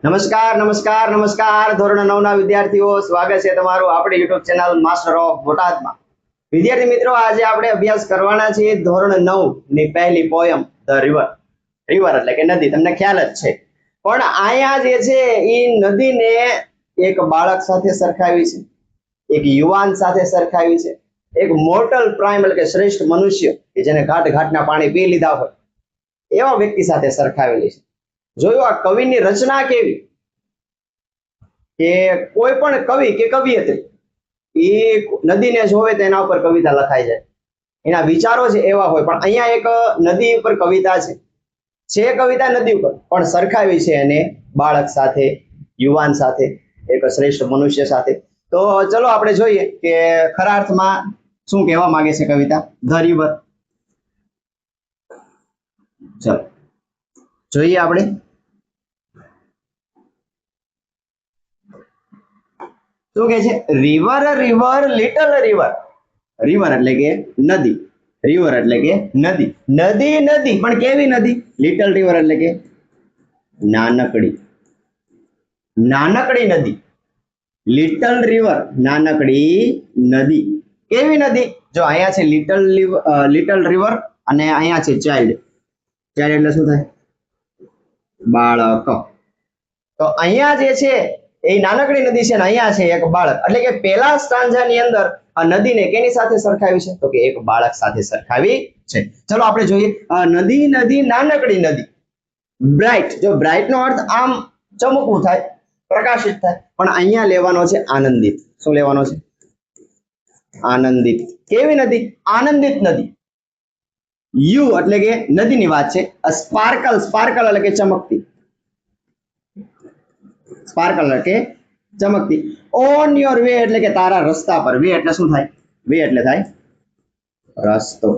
નમસ્કાર નમસ્કાર નમસ્કાર ધોરણ 9 ના વિદ્યાર્થીઓ, સ્વાગત છે તમારું આપણી YouTube ચેનલ માસ્ટર ઓફ બોટાદમાં। વિદ્યાર્થી મિત્રો, આજે આપણે અભ્યાસ કરવાના છીએ ધોરણ 9 ની પહેલી પોયમ ધ રિવર। રિવર એટલે કે નદી, તમને ખ્યાલ જ છે। પણ અહીંયા જે છે એ નદીને એક બાળક સાથે સરખાવી છે, એક યુવાન સાથે સરખાવી છે, એક મોર્ટલ પ્રાઇમ એટલે કે શ્રેષ્ઠ મનુષ્ય કે જેને ઘાટના પાણી પી લીધા હોય એવા વ્યક્તિ સાથે સરખાવેલી છે। જોયું આ કવિની રચના કેવી, કે કોઈ પણ કવિ કે કવિયત્રી એ નદીને જોવે તો એના ઉપર કવિતા લખાઈ જાય, એના વિચારો છે એવા હોય। પણ અહીંયા એક નદી ઉપર કવિતા છે કવિતા નદી ઉપર, પણ સરખાવી છે એને બાળક સાથે, યુવાન સાથે, એક શ્રેષ્ઠ મનુષ્ય સાથે। તો ચલો આપણે જોઈએ કે ખરા અર્થમાં શું કહેવા માંગે છે કવિતા ધ રિવર। ચલો જોઈએ આપણે। શું કહે છે? River river little river. River એટલે કે નદી, રિવર એટલે કે નદી, નદી નદી પણ કેવી નદી? લિટલ રિવર એટલે કે નાનકડી, નાનકડી નદી। લિટલ રિવર નાનકડી નદી, કેવી નદી? જો અહીંયા છે લિટલ રિવર અને અહીંયા છે ચાઇલ્ડ। ચાઇલ્ડ એટલે શું થાય? બાળક। તો અહીંયા જે છે એ નાનકડી નદી છે ને અહીંયા છે એક બાળક, એટલે કે પહેલા સ્ટાન્જાની અંદર આ નદીને કેની સાથે સરખાવી છે? તો કે એક બાળક સાથે સરખાવી છે। ચલો આપણે જોઈએ નદી નદી નાનકડી નદી। બ્રાઇટ, જો બ્રાઇટ નો અર્થ આમ ચમકવું થાય, પ્રકાશિત થાય, પણ અહીંયા લેવાનો છે આનંદિત। શું લેવાનો છે? આનંદિત। કેવી નદી? આનંદિત નદી। યુ એટલે કે નદીની વાત છે। સ્પાર્કલ, સ્પાર્કલ એટલે કે ચમકતી, સ્પાર્કલ એટલે કે ચમકતી। ઓન યોર વે એટલે કે તારા રસ્તા પર। વે એટલે શું થાય? વે એટલે થાય રસ્તો।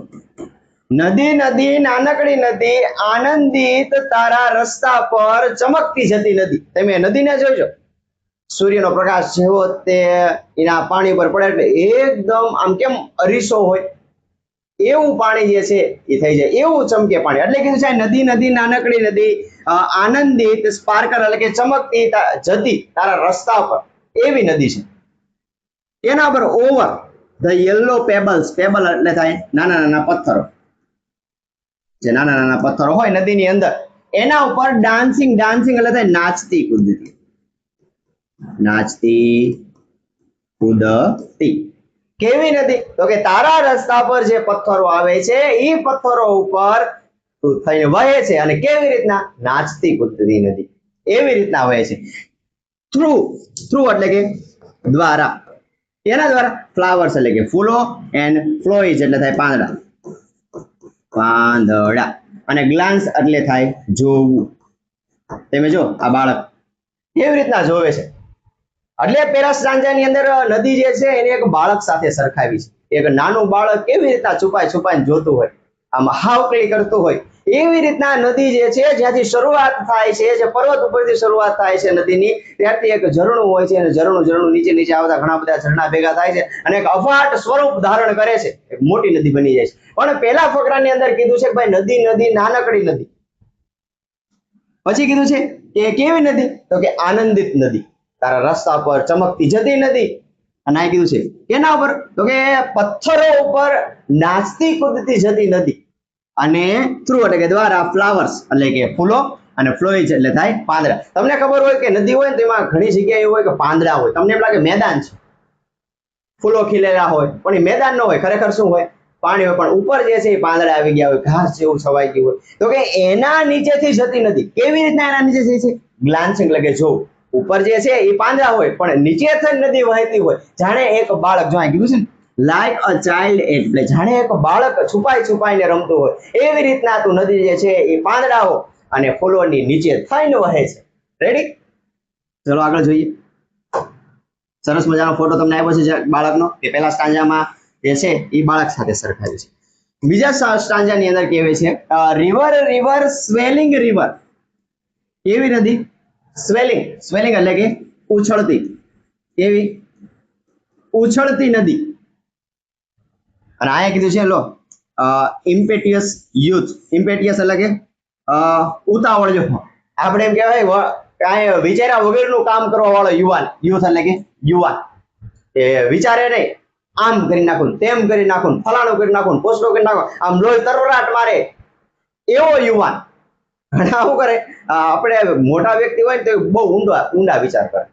નદી નદી નાનકડી નદી, આનંદિત તારા રસ્તા પર ચમકતી જતી નદી। તમે નદીને જોજો, સૂર્યનો પ્રકાશ જેવો તે એના પાણી પર પડે એટલે એકદમ આમ કેમ અરીસો હોય એવું પાણી જે છે એ થઈ જાય, એવું ચમકે પાણી। એટલે કીધું છે નદી નદી નાનકડી નદી, આનંદિત, સ્પાર્કલ એટલે કે ચમકતી જતી તારા રસ્તા પર એવી નદી છે। એના પર over the yellow pebbles, payable એટલે થાય નાના નાના પથ્થરો, જે નાના નાના પથ્થરો હોય નદીની અંદર એના ઉપર ડાન્સિંગ, ડાન્સિંગ એટલે થાય નાચતી કૂદતી, નાચતી કૂદતી। કેવી નદી? તો કે તારા રસ્તા પર જે પથ્થરો આવે છે એ પથ્થરો ઉપર થઈને વહે છે, અને કેવી રીતના? નાચતી કૂદતી નદી એવી રીતના વહે છે। થ્રુ, થ્રુ એટલે કે દ્વારા, એના દ્વારા ફ્લાવર્સ એટલે કે ફૂલો, એન્ડ ફ્લોઈજ એટલે થાય પાંદડા, પાંદડા, અને ગ્લાન્સ એટલે થાય જોવું। તમે જો આ બાળક કેવી રીતના જોવે છે, એટલે પેલા સ્ટાન્જાની અંદર નદી જે છે એને એક બાળક સાથે સરખાવી છે। એક નાનું બાળક કેવી રીતના છુપાઈ છુપાઈને જોતું હોય, આમ હાવકળી કરતું હોય, એવી રીતના નદી જે છે જ્યાંથી શરૂઆત થાય છે, જે પર્વત ઉપરથી શરૂઆત થાય છે નદીની, ત્યારથી એક ઝરણું હોય છે, અને ઝરણું નીચે નીચે આવતા ઘણા બધા ઝરણા ભેગા થાય છે અને એક અફાટ સ્વરૂપ ધારણ કરે છે, એક મોટી નદી બની જાય છે। પણ પહેલા ફકરાની અંદર કીધું છે કે ભાઈ નદી નદી નાનકડી નદી, પછી કીધું છે કે કેવી નદી? તો કે આનંદિત નદી, તારા રસ્તા પર ચમકતી જતી નદી। અને આ કીધું છે કેના ઉપર? તો કે પથ્થરો ઉપર નાચતી કૂદતી જતી નદી, અને થ્રુ એટલે કે દ્વારા, ફ્લાવર્સ એટલે કે ફૂલો, અને ફ્લોઈજ એટલે થાય પાંદડા। તમને ખબર હોય કે નદી હોય ને તો એમાં ઘણી જગ્યાએ એવું હોય કે પાંદડા હોય, તમને એમ લાગે મેદાન છે, ફૂલો ખીલેલા હોય, પણ એ મેદાન ન હોય, ખરેખર શું હોય? પાણી હોય, પણ ઉપર જે છે એ પાંદડા આવી ગયા હોય, ઘાસ જેવું છવાઈ ગયું હોય। તો કે એના નીચેથી જતી નદી, કેવી રીતના એના નીચે જાય છે? ગ્લાન્સિંગ એટલે કે જોવું, ઉપર જે છે એ પાંદડા હોય, પણ નીચેથી નદી વહેતી હોય, જાણે એક બાળક, જો કીધું છે ને લાઈક અ ચાઇલ્ડ, એટલે જાણે એક બાળક છુપાઈ છુપાઈને રમતું હોય એવી રીતના તું નદી જે છે એ પાંદડાઓ અને ફૂલોની નીચે થઈને વહે છે। રેડી? ચલો આગળ જોઈએ। સરસ મજાનો ફોટો તમને આપ્યો છે બાળકનો, કે પહેલા સ્ટાન્જામાં જે છે એ બાળક સાથે સરખાવ્યું છે। બીજા સ્ટાન્જાની અંદર કહેવાય છે રિવર રિવર સ્વેલિંગ રિવર। કેવી નદી? સ્વેલિંગ, સ્વેલિંગ એટલે કે ઉછળતી, કેવી? ઉછળતી નદી। અને આયા કીધું છે લો ઇમ્પેટિયસ યુથ, ઇમ્પેટિયસ એટલે કે ઉતાવળ, જો આપણે એમ કહેવાય કાંઈ વિચાર્યા વગરનું કામ કરવા વાળો યુવાન, યુથ એટલે કે યુવાન, એ વિચારે નહીં, આમ કરી નાખું, તેમ કરી નાખું, ફલાણું કરી નાખું, પોસ્ટો કરી નાખું, આમ લોહી તરવરાટ મારે એવો યુવાન. અને શું કરે, આપણે મોટા વ્યક્તિ હોય ને તો બહુ ઊંડા વિચાર કરે,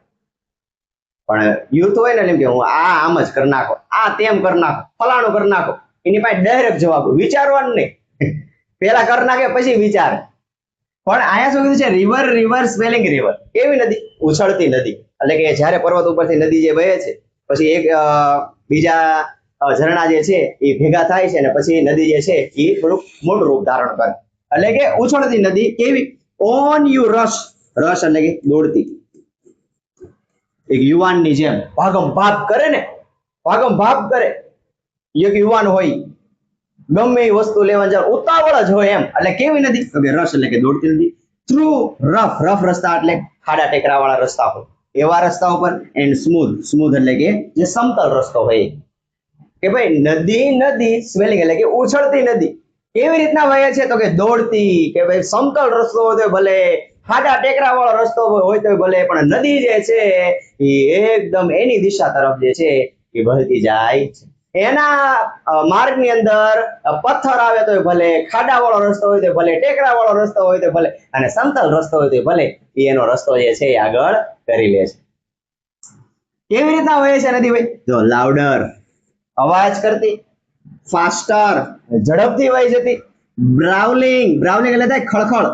પણ યુથ હોય ને એમ કે હું આમ જ કરી નાખો, આ તેમ કરી નાખો, ફલાણું કરી નાખો, એની પાસે ડાયરેક્ટ જવાબ, વિચારવાનું નહીં, પેલા કરી નાખે પછી વિચારે. પણ અહીંયા શું કીધું છે, રિવર, રિવર સ્પેલિંગ રિવર, કેવી નદી? ઉછળતી નદી. એટલે કે જ્યારે પર્વત ઉપરથી નદી જે વહે છે પછી એક બીજા ઝરણા જે છે એ ભેગા થાય છે અને પછી નદી જે છે એ થોડુંક મોટું રૂપ ધારણ કરે. એટલે કે ઉછળતી નદી કેવી? ઓન યુ રશ, રશ એટલે કે દોડતી, એક યુવાનની જેમ ભાગમ ભાગ કરે ને, ભાગમ ભાગ કરે. એક યુવાન હોય ગમે એ વસ્તુ લેવા જાય ઉતાવળ જ હોય એમ. એટલે કેવી નદી? તો કે રસ એટલે કે દોડતી નદી. થ્રુ રફ, રફ રસ્તા એટલે ખાડા ટેકરા વાળા રસ્તા હોય એવા રસ્તા ઉપર. એન્ડ સ્મૂથ, સ્મૂથ એટલે કે જે સમતલ રસ્તો હોય. કે ભાઈ નદી, નદી સ્વેલિંગ એટલે કે ઉછળતી નદી કેવી રીતના વહે છે? તો કે દોડતી. કે ભાઈ સમતલ રસ્તો હોય તો ભલે, ખાડા ટેકરા વાળો રસ્તો હોય તો ભલે, પણ નદી જે છે એ એકદમ એની દિશા તરફ જે છે એ વહેતી જાય છે. એના માર્ગની અંદર પથ્થર આવે તો ભલે, ખાડા વાળો રસ્તો હોય તો ભલે, ટેકરા વાળો રસ્તો હોય તો ભલે, અને સમતલ રસ્તો હોય તો ભલે, એનો રસ્તો જે છે એ આગળ કરી લે છે. કેવી રીતના વહે છે નદી ભાઈ? જો લાઉડર, અવાજ કરતી, ફાસ્ટર, ઝડપથી વહી જતી, બ્રાઉલિંગ, બ્રાઉલિંગ એટલે થાય ખળખળ,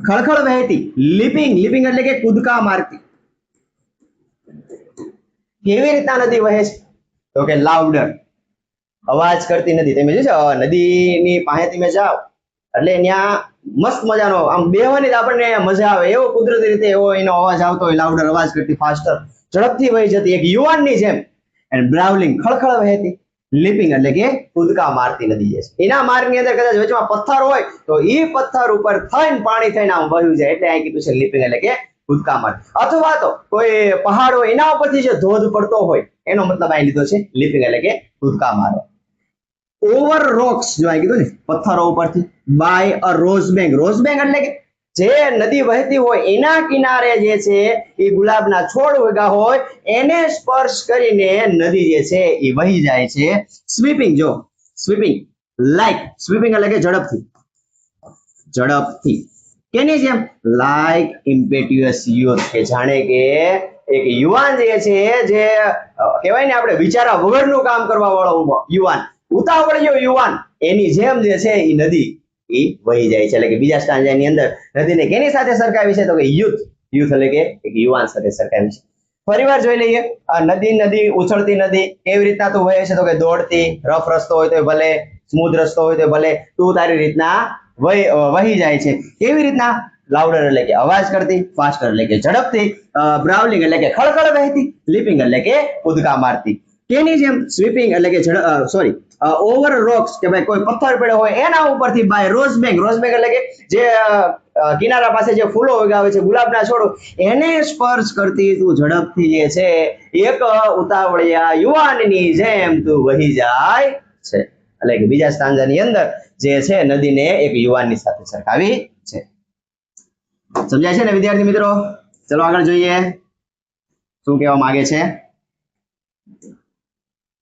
ખળખળ વહેતી, લીપિંગ, લીપિંગ એટલે કે કૂદકા મારતી. કેવી રીતના નદી વહે છે? તો કે લાઉડર, અવાજ કરતી નદી. તમે જોશો નદીની પાસે તમે જાઓ એટલે ત્યાં મસ્ત મજાનો આમ બેહવાની આપણને મજા આવે એવો કુદરતી રીતે એવો એનો અવાજ આવતો હોય. લાઉડર, અવાજ કરતી, ફાસ્ટર, ઝડપથી વહી જતી, એક યુવાનની જેમ. એન્ડ બ્રાઉલિંગ, ખળખળ વહેતી, લીપિંગ એટલે કે કૂદકા મારતી નદી છે. એના માર્ગની અંદર કદાચ વચમાં પથ્થર હોય તો એ પથ્થર ઉપર થઈને પાણી થઈને આમ વહ્યું જાય એટલે અહીં કીધું છે લીપિંગ એટલે કે કૂદકા માર. અથવા તો કોઈ પહાડ હોય એના ઉપરથી જે ધોધ પડતો હોય એનો મતલબ અહીં લીધો છે લીપિંગ એટલે કે કૂદકા મારવા. ઓવર રોક્સ, જો અહીં કીધું ને પથ્થરો ઉપરથી. By a rose bank, rose bank એટલે કે જે નદી વહેતી હોય એના કિનારે જે છે એ ગુલાબના છોડ ઉગ્યા હોય એને સ્પર્શ કરીને નદી જે છે એ વહી જાય છે. સ્વીપિંગ, જો સ્વીપિંગ, લાઈક સ્વીપિંગ એટલે કે ઝડપથી, ઝડપથી. કેની જેમ? લાઈક ઇમ્પેટ્યુઅસ યુથ, કે જાણે કે એક યુવાન જે છે, જે કહેવાય ને આપણે વિચારા વગરનું કામ કરવા વાળો યુવાન, ઉતાવળિયો યુવાન, એની જેમ જે છે એ નદી એ વહી જાય છે. એટલે કે બીજા સ્ટાન્જાની અંદર નદીને કેની સાથે સરખાવી છે? તો કે યુથ, યુથ એટલે કે એક યુવાન સાથે સરખાવી છે. ફરીવાર જોઈ લઈએ. આ નદી, ઉછળતી નદી કેવી રીતના તું વહે છે? તો કે દોડતી, રફ રસ્તો હોય તો ભલે, સ્મૂથ રસ્તો હોય તો ભલે, તું તારી રીતના વહી જાય છે. કેવી રીતના? લાઉડર એટલે કે અવાજ કરતી, ફાસ્ટર એટલે કે ઝડપથી, બ્રાઉલિંગ એટલે કે ખળખળ વહેતી, લીપિંગ એટલે કે કૂદકા મારતી. કેની જેમ? સ્વીપિંગ એટલે કે ઓવર રોક્સ, કે ભાઈ કોઈ પથ્થર પડ્યો હોય એના ઉપરથી. By rose bank, rose bank એટલે કે જે કિનારા પાસે જે ફૂલો ઉગાવે છે, ગુલાબના છોડો, એને સ્પર્શ કરતી તું ઝડપથી જે છે એક ઉતાવળિયા યુવાનની જેમ તું વહી જાય છે. એટલે કે બીજા સ્ટાન્જાની અંદર જે છે નદીને એક યુવાનની સાથે સરખાવી છે. સમજાય છે ને વિદ્યાર્થી મિત્રો? ચલો આગળ જોઈએ શું કહેવા માંગે છે.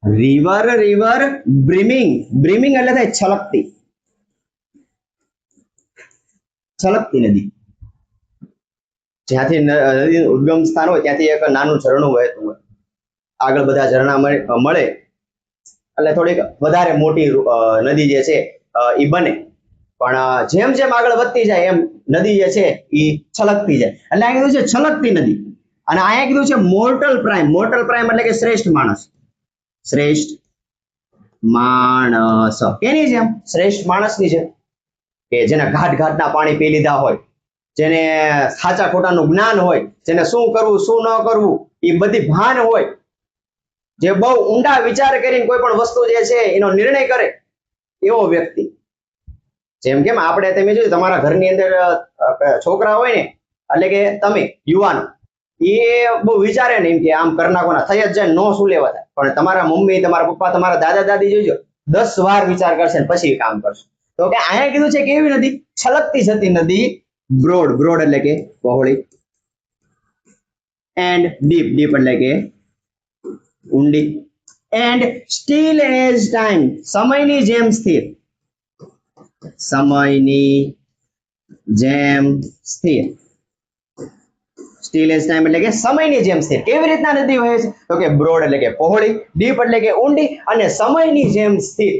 રિવર, રિવર બ્રીમિંગ, બ્રીમિંગ એટલે થાય છલકતી, છલકતી નદી. જ્યાંથી નદીનું ઉદ્ગમ સ્થાન હોય ત્યાંથી એક નાનું ઝરણું વહેતું હોય, આગળ બધા ઝરણા મળે એટલે થોડીક વધારે મોટી નદી જે છે એ બને. પણ જેમ જેમ આગળ વધતી જાય એમ નદી જે છે એ છલકતી જાય. એટલે અહીંયા કીધું છે છલકતી નદી. અને અહીંયા કીધું છે મોર્ટલ પ્રાઇમ, મોર્ટલ પ્રાઇમ એટલે કે શ્રેષ્ઠ માણસ, શ્રેષ્ઠ માણસ. કેની જેમ? શ્રેષ્ઠ માણસની જેમ, કે જેને ઘાટ ઘાટના પાણી પી લીધા હોય, જેને સાચા ખોટાનું જ્ઞાન હોય, જેને શું કરવું શું ન કરવું એ બધી ભાન હોય, જે બહુ ઊંડા વિચાર કરીને કોઈ પણ વસ્તુ જે છે એનો નિર્ણય કરે એવો વ્યક્તિ. જેમ કેમ આપણે તમે જોયું તમારા ઘરની અંદર છોકરા હોય ને, એટલે કે તમે યુવાનો, એ બહુ વિચારે ને એમ કે આમ કરી નાખવાના, થઈ જ જાય, નો શું લેવા થાય. પણ તમારા મમ્મી, તમારા પપ્પા, તમારા દાદા દાદી જોઈજો 10 વાર વિચાર કરશે ને પછી કામ કરશે. તો કે અહીંયા કીધું છે કેવી નદી? છલકતી જતી નદી. બ્રોડ, બ્રોડ એટલે કે પહોળી, એન્ડ ડીપ, ડીપ એટલે કે ઊંડી, એન્ડ સ્ટીલ એઝ ટાઈમ, સમયની જેમ સ્થિર, સમયની જેમ સ્થિર. સ્ટીલ એઝ ટાઈમ એટલે કે સમયની જેમ સ્થિર. કેવી રીતના નદી વહે છે? તો કે બ્રોડ એટલે કે પહોળી, ડીપ એટલે કે ઊંડી, અને સમયની જેમ સ્થિર.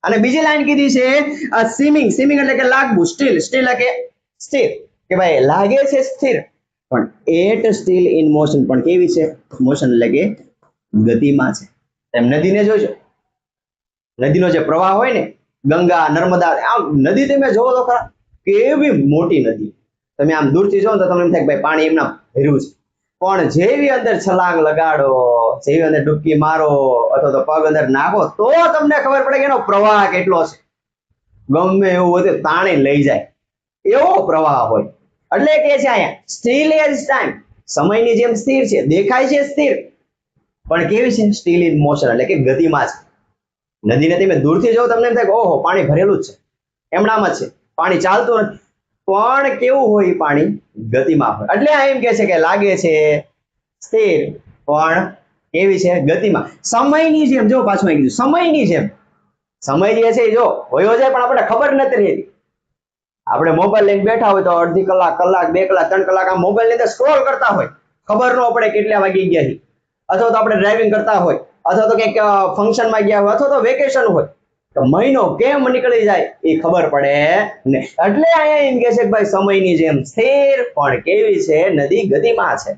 અને બીજી લાઈન કીધી છે સ્વિમિંગ, સ્વિમિંગ એટલે કે લાગવું, સ્ટીલ, સ્ટીલ એટલે કે સ્થિર, કે ભાઈ લાગે છે સ્થિર પણ એટ સ્ટીલ ઇન મોશન, પણ કેવી છે? મોશન એટલે કે ગતિમાં છે. એમ નદીને જોજો, નદીનો જે પ્રવાહ હોય ને, ગંગા, નર્મદા, આમ નદી તમે જોવો તો ખરા કેવી મોટી નદી, તમે આમ દૂરથી જોવો તો તમને એમ થાય કે ભાઈ પાણી એમના ભર્યું છે, પણ જેવી અંદર છલાંગ લગાડો, જેવી અંદર ડૂબકી મારો અથવા તો પગ અંદર નાખો તો તમને ખબર પડે કે એનો પ્રવાહ કેટલો છે. ગમે એવું હોય તાણી લઈ જાય એવો પ્રવાહ હોય. એટલે કે છે અહીંયા સ્ટીલ એઝ ટાઈમ, સમયની જેમ સ્થિર છે, દેખાય છે સ્થિર પણ કેવી છે? સ્ટીલ ઇન મોશન એટલે કે ગતિમાં છે. નદીને તમે દૂરથી જોવો તમને એમ થાય કે ઓહો પાણી ભરેલું જ છે, એમનામ જ છે, પાણી ચાલતું નથી, પણ કેવું હોય પાણી? ગતિમાં હોય. એટલે આ એમ કે છે કે લાગે છે સ્થિર પણ કેવી છે? ગતિમાં. સમયની જેમ, જો પાછું આવી ગયું સમયની જેમ. સમય જે છે જો વયો જાય પણ આપણે ખબર નથી રહેતી. આપણે મોબાઈલ લઈને બેઠા હોય તો અડધી કલાક, કલાક, 2 કલાક, 3 કલાક આ મોબાઈલ ની અંદર સ્ક્રોલ કરતા હોય, ખબર ન પડે કેટલા વાગી ગયા છે. અથવા તો આપણે ડ્રાઇવિંગ કરતા હોય, અથવા તો કંઈક ફંક્શનમાં ગયા હોય, અથવા તો વેકેશન હોય, તો મહિનો કેમ નીકળી જાય એ ખબર પડે ને. એટલે અહીંયા એમ કે છે કે ભાઈ સમયની જેમ સ્થિર પણ કેવી છે? નદી ગતિમાં છે.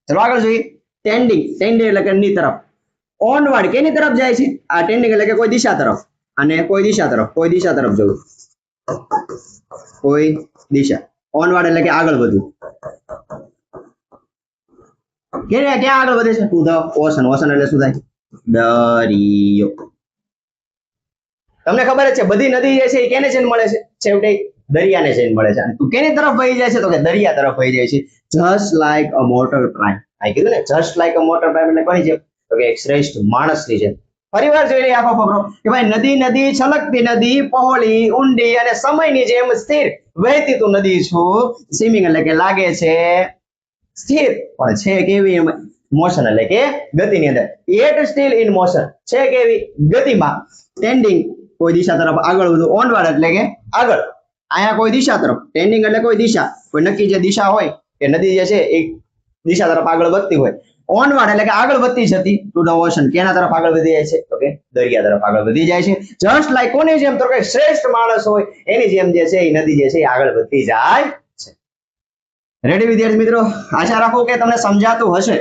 ચલો આગળ જોઈએ. ટેન્ડિંગ, ટેન્ડિંગ એટલે કે ની તરફ. ઓનવર્ડ કેની તરફ જાય છે? આ ટેન્ડિંગ એટલે કે કોઈ દિશા તરફ, અને કોઈ દિશા તરફ, કોઈ દિશા તરફ જવું, કોઈ દિશા. ઓનવર્ડ એટલે કે આગળ વધવું. ક્યાં આગળ વધે છે? To the ocean. ઓશન એટલે શું થાય? દરિયો. તમને ખબર જ છે બધી નદી જે છે એ કેને જઈને મળે છે? છેવટે દરિયાને જઈને મળે છે. અને તું કેની તરફ વહી જાય છે? તો કે દરિયા તરફ વહી જાય છે. જસ્ટ લાઈક અ મોટર પ્રાઇમ. આ કીધું ને જસ્ટ લાઈક અ મોટર પ્રાઇમ એટલે કોની જેમ? તો કે એક શ્રેષ્ઠ માણસની જેમ. ફરીવાર જોઈ લઈએ આખો ફકરો કે ભાઈ નદી, નદી, છલકતી નદી, પહોળી, ઊંડી અને સમયની જેમ સ્થિર વહેતી તું નદી છું. સ્વિમિંગ એટલે કે લાગે છે સ્થિર પણ છે કેવી? મોશન એટલે કે ગતિની અંદર. એટ સ્ટીલ ઇન મોશન છે કેવી? ગતિમાં. ટેન્ડિંગ કોઈ દિશા તરફ આગળ વધવું. ઓનવર્ડ એટલે કે આગળ, અહીંયા કોઈ દિશા તરફ. ટેન્ડિંગ એટલે કોઈ દિશા, કોઈ નક્કી જે દિશા હોય કે નદી જે છે એક દિશા તરફ આગળ વધતી હોય. ઓનવર્ડ એટલે કે આગળ વધતી જતી. ટુ ધ ઓશન કેના તરફ આગળ વધી જાય છે? તો કે દરિયા તરફ આગળ વધી જાય છે. જસ્ટ લાઈક કોની જેમ? તો કે શ્રેષ્ઠ માણસ હોય એની જેમ જે છે એ નદી જે છે એ આગળ વધતી જાય છે. રેડી વિદ્યાર્થી મિત્રો? આશા રાખું કે તમને સમજાતું હશે.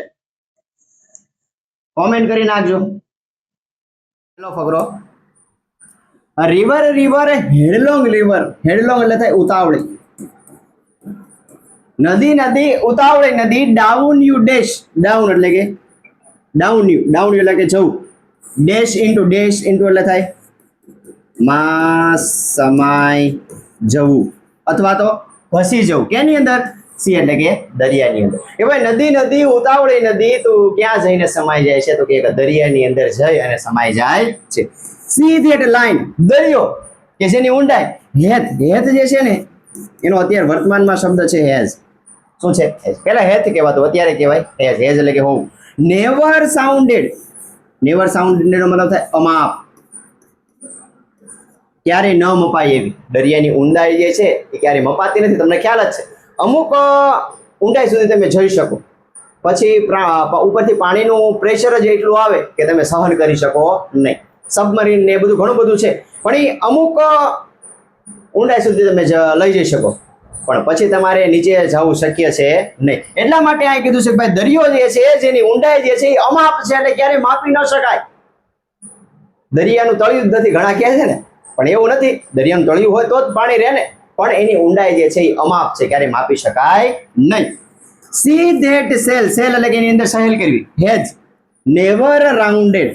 કોમેન્ટ કરી નાખજો. હેલો ફકરો. River, river, headlong river. Headlong એટલે થાય ઉતાવળી. નદી, નદી, ઉતાવળી નદી. Down you dash. ડાઉન એટલે કે ડાઉન યુ. ડાઉન યુ એટલે કે જવું. ડેશ ઇન્ટુ, ડેશ ઇન્ટુ એટલે થાય માં સમાય જવું, અથવા તો ભસી જવું. કેની અંદર? સી એટલે કે દરિયાની અંદર. કે ભાઈ નદી, નદી, ઉતાવળી નદી, તું ક્યાં જઈને સમાઈ જાય છે? તો કે દરિયાની અંદર જઈ અને સમાઈ જાય છે. સી ધેટ લાઈન, દરિયો કે જેની ઊંડાઈ. હેત, હેત જે છે ને એનો અત્યારે વર્તમાનમાં શબ્દ છે હેઝ. શું છે? પેલા હેત કહેવાતું, અત્યારે કહેવાય હેઝ. હેઝ એટલે કે હોવું. નેવર સાઉન્ડેડ. નેવર સાઉન્ડેડ નો મતલબ થાય અમાપ, ક્યારે ન મપાય એવી. દરિયાની ઊંડાઈ જે છે એ ક્યારે મપાતી નથી, તમને ખ્યાલ જ છે. અમુક ઊંડાઈ સુધી તમે જઈ શકો, પછી ઉપરથી પાણીનું પ્રેશર જ એટલું આવે કે તમે સહન કરી શકો નહીં. સબમરીન ને બધું ઘણું બધું છે, પણ એ અમુક ઊંડાઈ સુધી તમે લઈ જઈ શકો, પણ પછી તમારે નીચે જવું શક્ય છે નહીં. એટલા માટે આ કીધું છે કે ભાઈ દરિયો જે છે જેની ઊંડાઈ જે છે એ અમાપ છે એટલે ક્યારેય માપી ન શકાય. દરિયાનું તળિયું જ નથી, ઘણા કહે છે ને, પણ એવું નથી. દરિયાનું તળિયું હોય તો જ પાણી રહે ને, પણ એની ઊંડાઈ જે છે એ અમાપ છે, ક્યારેય માપી શકાય નહીં. C that cell. સેલ એટલે કે એની અંદર સહેલ કરવી. હેજ નેવર રાઉન્ડેડ.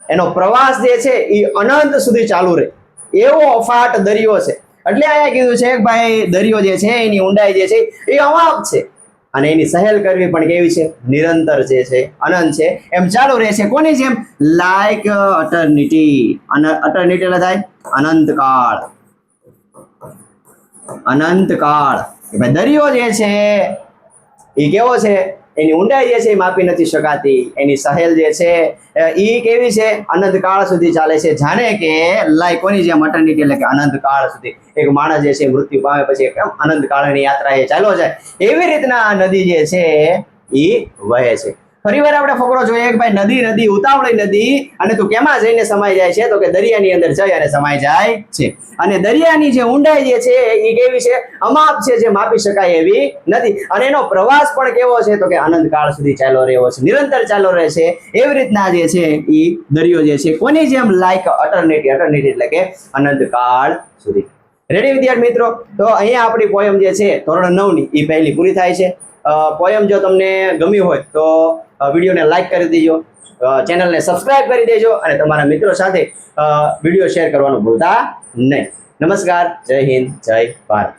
એનો પ્રવાસ જે છે એ અનંત સુધી ચાલુ રહે એવો અફાટ દરિયો છે. એટલે અહીંયા કીધું છે કે ભાઈ દરિયો જે છે એની ઊંડાઈ જે છે એ અમાપ છે, અને એની સહેલ કરવી પણ કેવી છે? નિરંતર જે છે, અનંત છે, એમ ચાલુ રહે છે. કોની જેમ? લાઈક અટર્નિટી. અને અટર્નિટી એટલે થાય અનંતકાળ. અનંતકાળ. ભાઈ દરિયો જે છે એ કેવો છે, એની ઊંડાઈ જે છે એ માપી નથી શકાતી. એની સહેલ જે છે એ કેવી છે, અનંતકાળ સુધી ચાલે છે. જાણે કે લાય કોની જેમ અટર્નિટી, એટલે કે અનંતકાળ સુધી. એક માણસ જે છે મૃત્યુ પામે પછી અનંતકાળની યાત્રા એ ચાલ્યો જાય, એવી રીતના આ નદી જે છે એ વહે છે. ફરી વાર આપણે ફકરો જોઈએ કે ભાઈ નદી નદી ઉતાવળી નદી, અને તું કેમાં જઈને સમાઈ જાય છે, તો કે દરિયાની અંદર જઈ અને સમાઈ જાય છે. અને દરિયાની જે ઊંડાઈ જે છે એ કેવી છે, અમાપ છે, જે માપી શકાય એવી નથી. અને એનો પ્રવાસ પણ કેવો છે, તો કે અનંતકાળ સુધી ચાલ્યો રહ્યો છે, નિરંતર ચાલ્યો રહે છે. એવી રીતના જે છે એ દરિયો જે છે કોની જેમ, લાઈક અટર્નિટી. અટર્નિટી એટલે કે અનંતકાળ સુધી. રેડી વિદ્યાર્થી મિત્રો, તો અહીંયા આપણી પોયમ જે છે ધોરણ 9 ની એ પહેલી પૂરી થાય છે. પોયમ જો તમને ગમી હોય તો વિડીયોને લાઈક કરી દેજો, ચેનલને સબસ્ક્રાઇબ કરી દેજો, અને તમારા મિત્રો સાથે વિડીયો શેર કરવાનું ભૂલતા નહીં. નમસ્કાર, જય હિન્દ, જય ભારત.